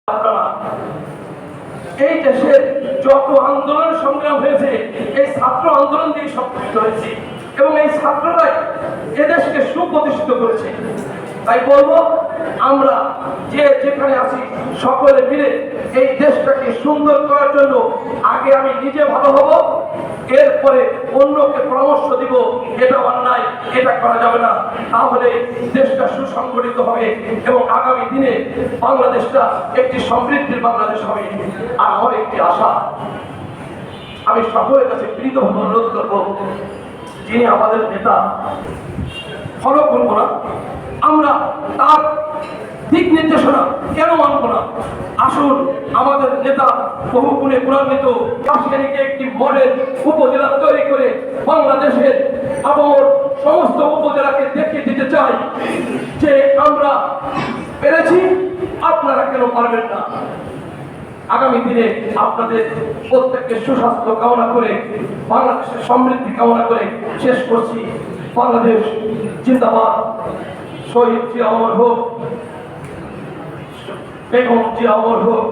আপনারা এই দেশে যত আন্দোলন সংগ্রাম হয়েছে এই ছাত্র আন্দোলন দিয়ে সংগঠিত হয়েছে এবং এই ছাত্ররাই এদেশকে সুপ্রতিষ্ঠিত করেছে। তাই বলবো আমরা যে যেখানে আছি সকলে মিলে এই দেশটাকে সুন্দর করার জন্য আগে আমি নিজে ভালো হব, এরপরে অন্যকে পরামর্শ দিব। এটা অন্যায়, এটা করা যাবে না, তাহলে দেশটা সুসংগঠিত হবে এবং আগামী দিনে বাংলাদেশটা একটি সমৃদ্ধির বাংলাদেশ হবে। আর আমার একটি আশা, আমি সকলের কাছে বিনীতভাবে অনুরোধ করব, যিনি আমাদের নেতা ফলো করবো না, আমরা তার দিক নির্দেশনা কেন মানব না? আসুন আমাদের নেতা বহুগুণে গুণান্বিত রাজশাহীকে একটি মডেল উপজেলা তৈরি করে বাংলাদেশের আবহাওয়ার সমস্ত উপজেলাকে দেখিয়ে দিতে চাই যে আমরা পেরেছি, আপনারা কেন পারবেন না। আগামী দিনে আপনাদের প্রত্যেককে সুস্বাস্থ্য কামনা করে বাংলাদেশের সমৃদ্ধি কামনা করে শেষ করছি। বাংলাদেশ জিন্দাবাদ। শহীদ জিয়া অমর হোক, বেগম জিয়া অমর হোক।